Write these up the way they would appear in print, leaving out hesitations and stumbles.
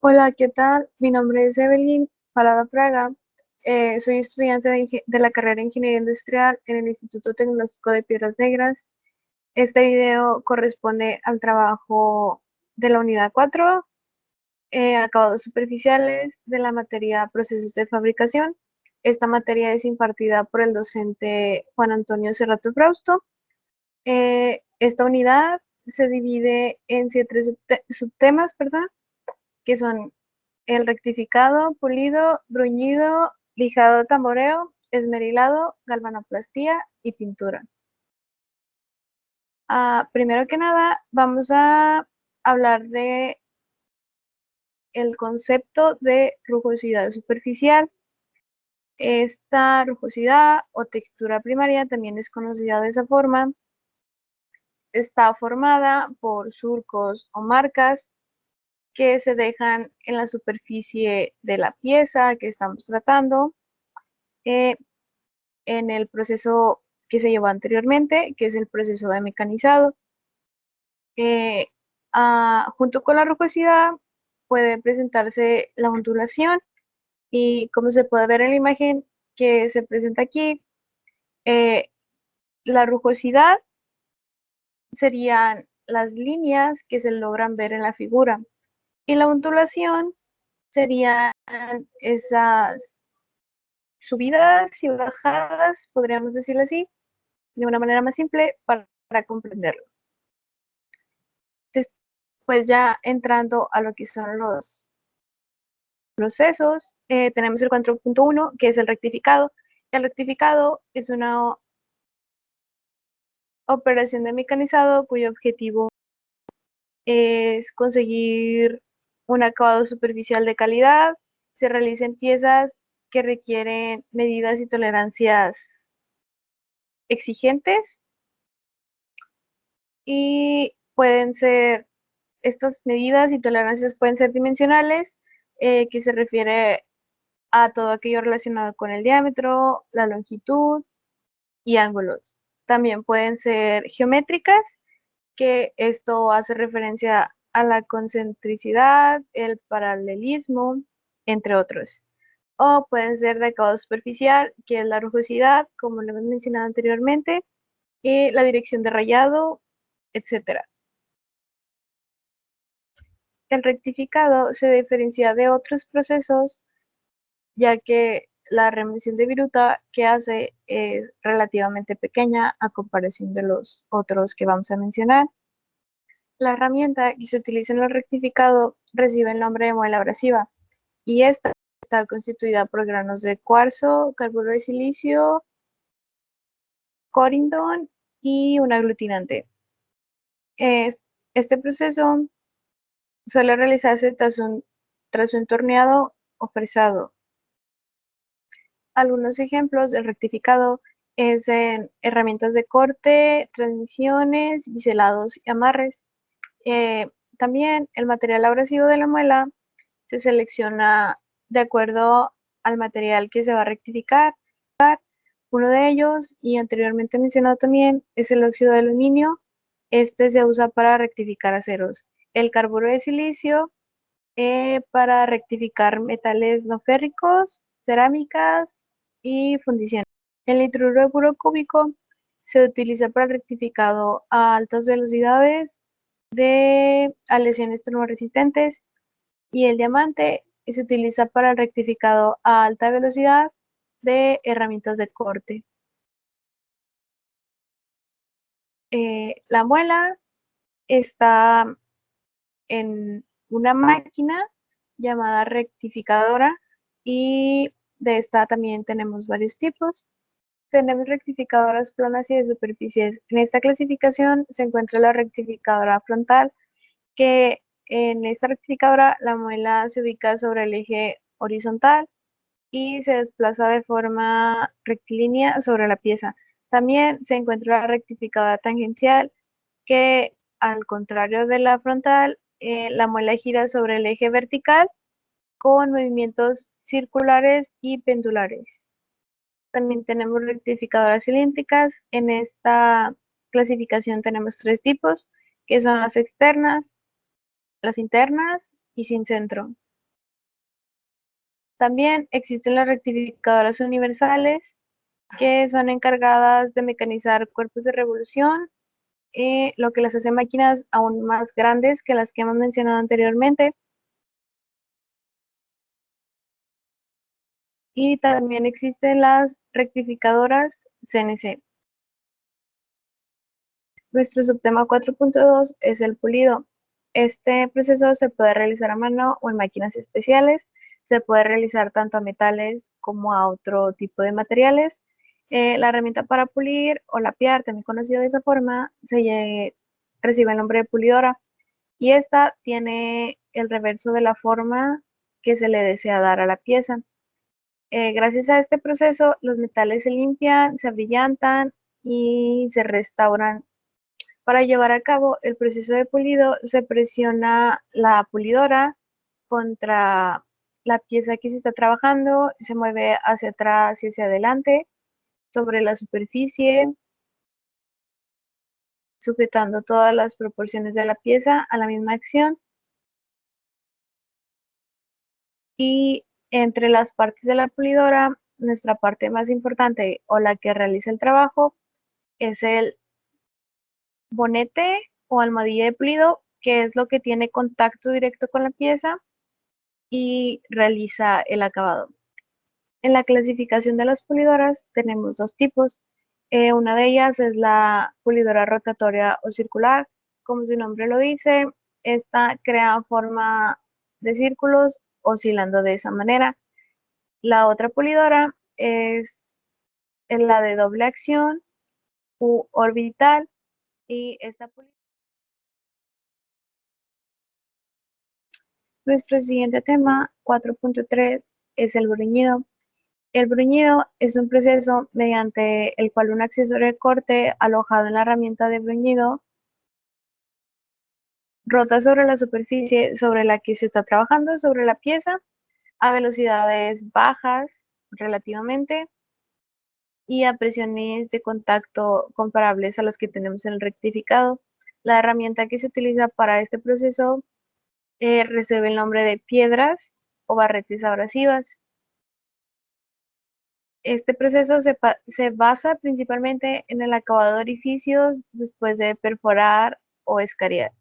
Hola, ¿qué tal? Mi nombre es Evelyn Parada Praga. Soy estudiante de la carrera de Ingeniería Industrial en el Instituto Tecnológico de Piedras Negras. Este video corresponde al trabajo de la unidad 4, acabados superficiales de la materia Procesos de Fabricación. Esta materia es impartida por el docente Juan Antonio Cerrato Frausto. Esta unidad se divide en 7 subtemas, ¿verdad? Que son el rectificado, pulido, bruñido, lijado, tamboreo, esmerilado, galvanoplastía y pintura. Primero que nada, vamos a hablar de el concepto de rugosidad superficial. Esta rugosidad o textura primaria también es conocida de esa forma. Está formada por surcos o marcas que se dejan en la superficie de la pieza que estamos tratando. Eh, en el proceso que se llevó anteriormente, que es el proceso de mecanizado. Eh, Junto con la rugosidad puede presentarse la ondulación y como se puede ver en la imagen que se presenta aquí, eh, la rugosidad serían las líneas que se logran ver en la figura y la ondulación serían esas subidas y bajadas, podríamos decirlo así, de una manera más simple para comprenderlo. Después ya entrando a lo que son los procesos, tenemos el 4.1, que es el rectificado. El rectificado es una operación de mecanizado cuyo objetivo es conseguir un acabado superficial de calidad. Se realiza en piezas que requieren medidas y tolerancias exigentes y pueden ser, estas medidas y tolerancias pueden ser dimensionales, que se refiere a todo aquello relacionado con el diámetro, la longitud y ángulos. También pueden ser geométricas, que esto hace referencia a la concentricidad, el paralelismo, entre otros. O pueden ser de acabado superficial, que es la rugosidad, como lo hemos mencionado anteriormente, y la dirección de rayado, etcétera. El rectificado se diferencia de otros procesos ya que la remisión de viruta que hace es relativamente pequeña a comparación de los otros que vamos a mencionar. La herramienta que se utiliza en el rectificado recibe el nombre de muela abrasiva y esta está constituida por granos de cuarzo, carburo de silicio, corindón y un aglutinante. Es- Este proceso suele realizarse tras un torneado o fresado. Algunos ejemplos del rectificado es en herramientas de corte, transmisiones, biselados y amarres. Eh, También el material abrasivo de la muela se selecciona de acuerdo al material que se va a rectificar. Uno de ellos, y anteriormente mencionado también, es el óxido de aluminio. Este se usa para rectificar aceros. El carburo de silicio, para rectificar metales no férricos, cerámicas y fundiciones. El nitruro de puro cúbico se utiliza para el rectificado a altas velocidades de aleaciones termoresistentes y el diamante se utiliza para el rectificado a alta velocidad de herramientas de corte. La muela está en una máquina llamada rectificadora y de esta también tenemos varios tipos. Tenemos rectificadoras planas y de superficies. En esta clasificación se encuentra la rectificadora frontal, que en esta rectificadora la muela se ubica sobre el eje horizontal y se desplaza de forma rectilínea sobre la pieza. También se encuentra la rectificadora tangencial, que al contrario de la frontal, la muela gira sobre el eje vertical con movimientos circulares y pendulares. También tenemos rectificadoras cilíndricas. En esta clasificación tenemos 3 tipos, que son las externas, las internas y sin centro. También existen las rectificadoras universales, que son encargadas de mecanizar cuerpos de revolución, lo que las hace máquinas aún más grandes que las que hemos mencionado anteriormente. Y también existen las rectificadoras CNC. Nuestro subtema 4.2 es el pulido. Este proceso se puede realizar a mano o en máquinas especiales. Se puede realizar tanto a metales como a otro tipo de materiales. La herramienta para pulir o lapiar, también conocida de esa forma, recibe el nombre de pulidora, y esta tiene el reverso de la forma que se le desea dar a la pieza. Gracias a este proceso, los metales se limpian, se abrillantan y se restauran. Para llevar a cabo el proceso de pulido, se presiona la pulidora contra la pieza que se está trabajando, se mueve hacia atrás y hacia adelante sobre la superficie, sujetando todas las proporciones de la pieza a la misma acción. Y entre las partes de la pulidora, nuestra parte más importante o la que realiza el trabajo es el bonete o almohadilla de pulido, que es lo que tiene contacto directo con la pieza y realiza el acabado. En la clasificación de las pulidoras tenemos dos tipos. Una de ellas es la pulidora rotatoria o circular. Como su nombre lo dice, esta crea forma de círculos oscilando de esa manera. La otra pulidora es la de doble acción u orbital, y esta pulidora. Nuestro siguiente tema, 4.3, es el bruñido. El bruñido es un proceso mediante el cual un accesorio de corte alojado en la herramienta de bruñido rota sobre la superficie sobre la que se está trabajando, sobre la pieza, a velocidades bajas relativamente y a presiones de contacto comparables a las que tenemos en el rectificado. La herramienta que se utiliza para este proceso recibe el nombre de piedras o barretes abrasivas. Este proceso se basa principalmente en el acabado de orificios después de perforar o escariar.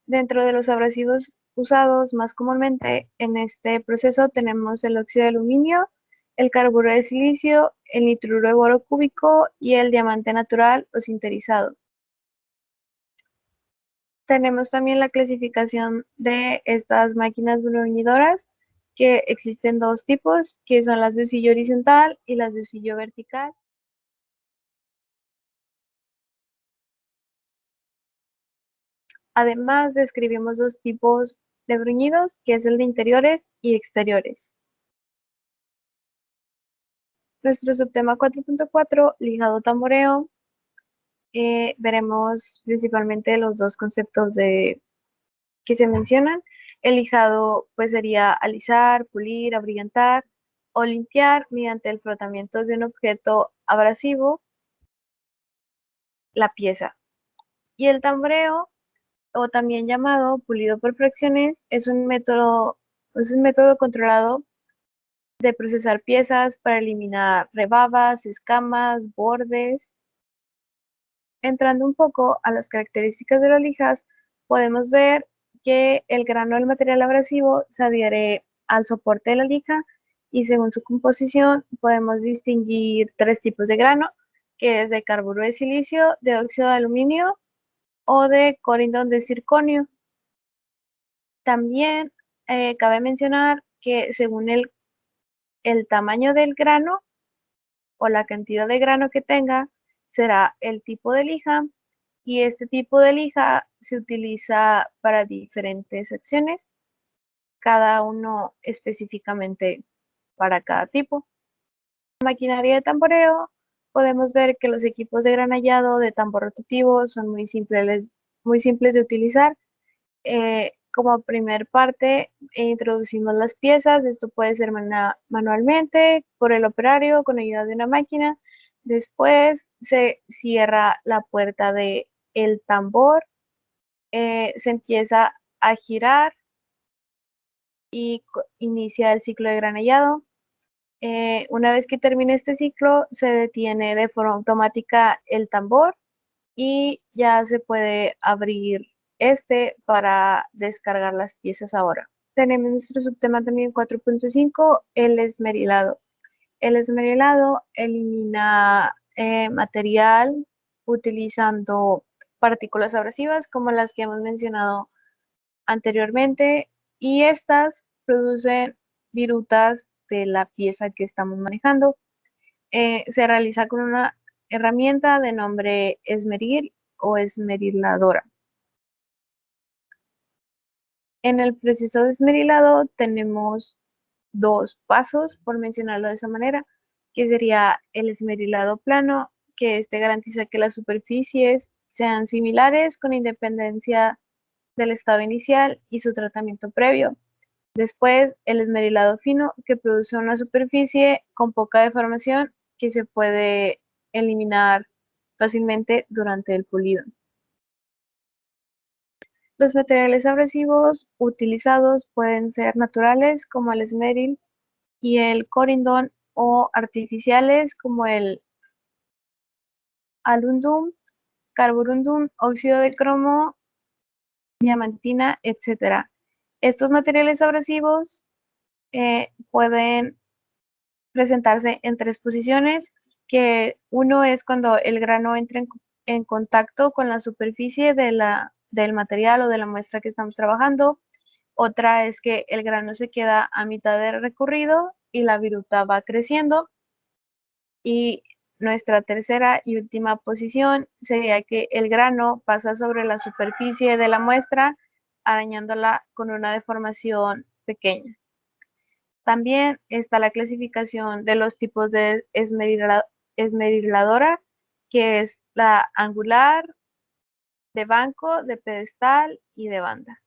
Dentro de los abrasivos usados más comúnmente en este proceso tenemos el óxido de aluminio, el carburo de silicio, el nitruro de boro cúbico y el diamante natural o sinterizado. Tenemos también la clasificación de estas máquinas bruñidoras, que existen dos tipos, que son las de husillo horizontal y las de husillo vertical. Además, describimos dos tipos de bruñidos, que es el de interiores y exteriores. Nuestro subtema 4.4, lijado tamboreo, veremos principalmente los dos conceptos que se mencionan. El lijado pues sería alisar, pulir, abrillantar o limpiar mediante el frotamiento de un objeto abrasivo la pieza. Y el tamboreo, o también llamado pulido por fracciones, es un método controlado de procesar piezas para eliminar rebabas, escamas, bordes. Entrando un poco a las características de las lijas, podemos ver que el grano del material abrasivo se adhiere al soporte de la lija, y según su composición podemos distinguir tres tipos de grano, que es de carburo de silicio, de óxido de aluminio o de corindón de circonio. También cabe mencionar que según el tamaño del grano o la cantidad de grano que tenga, será el tipo de lija, y este tipo de lija se utiliza para diferentes acciones, cada uno específicamente para cada tipo. En la maquinaria de tamboreo podemos ver que los equipos de granallado de tambor rotativo son muy simples de utilizar. Como primer parte, introducimos las piezas. Esto puede ser manualmente, por el operario, con ayuda de una máquina. Después se cierra la puerta de el tambor, se empieza a girar y inicia el ciclo de granellado. Una vez que termine este ciclo, se detiene de forma automática el tambor y ya se puede abrir este para descargar las piezas ahora. Tenemos nuestro subtema también 4.5, el esmerilado. El esmerilado elimina material utilizando partículas abrasivas como las que hemos mencionado anteriormente, y estas producen virutas de la pieza que estamos manejando. Se realiza con una herramienta de nombre esmeril o esmeriladora. En el proceso de esmerilado tenemos dos pasos, por mencionarlo de esa manera, que sería el esmerilado plano, que este garantiza que las superficies sean similares con independencia del estado inicial y su tratamiento previo. Después, el esmerilado fino, que produce una superficie con poca deformación que se puede eliminar fácilmente durante el pulido. Los materiales abrasivos utilizados pueden ser naturales como el esmeril y el corindón, o artificiales como el alundum, carborundum, óxido de cromo, diamantina, etc. Estos materiales abrasivos pueden presentarse en tres posiciones, que uno es cuando el grano entra en contacto con la superficie del material o de la muestra que estamos trabajando. Otra es que el grano se queda a mitad de recorrido y la viruta va creciendo. Y nuestra tercera y última posición sería que el grano pasa sobre la superficie de la muestra, arañándola con una deformación pequeña. También está la clasificación de los tipos de esmeriladora, que es la angular, de banco, de pedestal y de banda.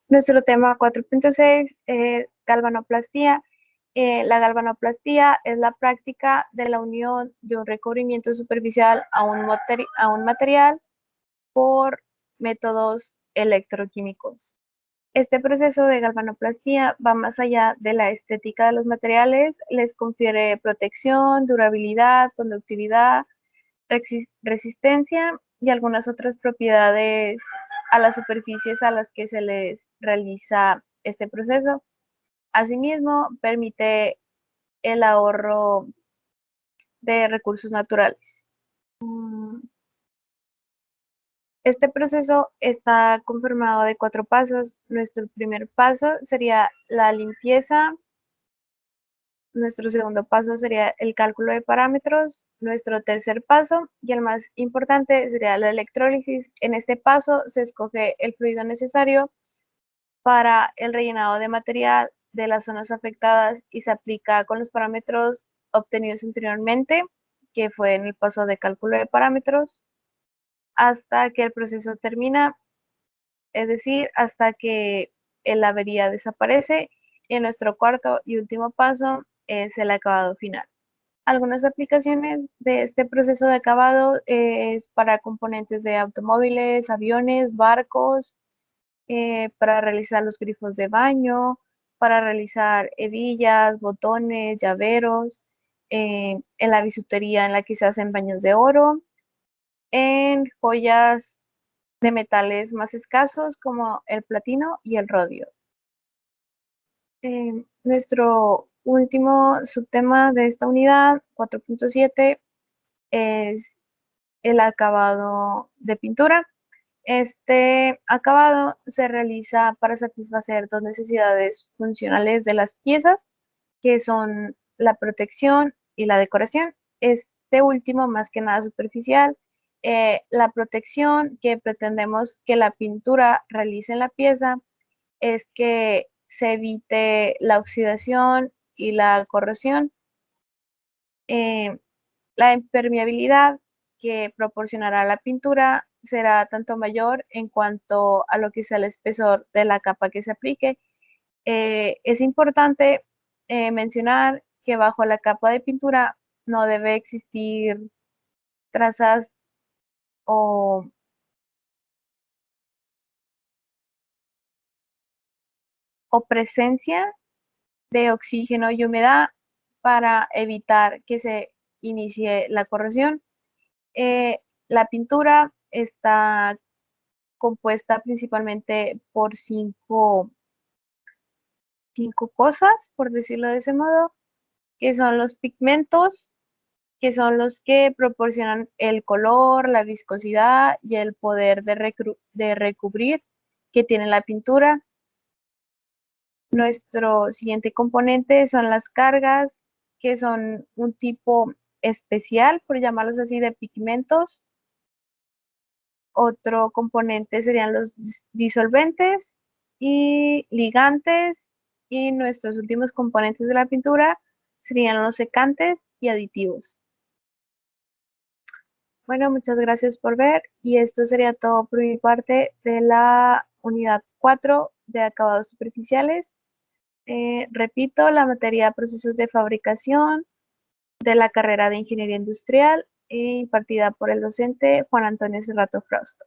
Nuestro tema 4.6 es galvanoplastía. La galvanoplastía es la práctica de la unión de un recubrimiento superficial a un material por métodos electroquímicos. Este proceso de galvanoplastía va más allá de la estética de los materiales, les confiere protección, durabilidad, conductividad, resistencia y algunas otras propiedades a las superficies a las que se les realiza este proceso. Asimismo, permite el ahorro de recursos naturales. Este proceso está conformado de 4 pasos. Nuestro primer paso sería la limpieza. Nuestro segundo paso sería el cálculo de parámetros. Nuestro tercer paso, y el más importante, sería la electrólisis. En este paso se escoge el fluido necesario para el rellenado de material de las zonas afectadas y se aplica con los parámetros obtenidos anteriormente, que fue en el paso de cálculo de parámetros, hasta que el proceso termina, es decir, hasta que la avería desaparece. Y en nuestro cuarto y último paso es el acabado final. Algunas aplicaciones de este proceso de acabado es para componentes de automóviles, aviones, barcos, para realizar los grifos de baño, para realizar hebillas, botones, llaveros, en la bisutería en la que se hacen baños de oro, en joyas de metales más escasos como el platino y el rodio. Nuestro último subtema de esta unidad, 4.7, es el acabado de pintura. Este acabado se realiza para satisfacer dos necesidades funcionales de las piezas, que son la protección y la decoración. Este último más que nada superficial. La protección que pretendemos que la pintura realice en la pieza es que se evite la oxidación y la corrosión. Eh, la impermeabilidad que proporcionará la pintura será tanto mayor en cuanto a lo que sea el espesor de la capa que se aplique. Es importante mencionar que bajo la capa de pintura no debe existir trazas o o presencia de oxígeno y humedad para evitar que se inicie la corrosión. La pintura está compuesta principalmente por cinco cosas, por decirlo de ese modo, que son los pigmentos, que son los que proporcionan el color, la viscosidad y el poder de recubrir que tiene la pintura. Nuestro siguiente componente son las cargas, que son un tipo especial, por llamarlos así, de pigmentos. Otro componente serían los disolventes y ligantes. Y nuestros últimos componentes de la pintura serían los secantes y aditivos. Bueno, muchas gracias por ver y esto sería todo por mi parte de la unidad 4 de acabados superficiales. Repito, la materia procesos de fabricación de la carrera de Ingeniería Industrial impartida por el docente Juan Antonio Cerrato Frausto.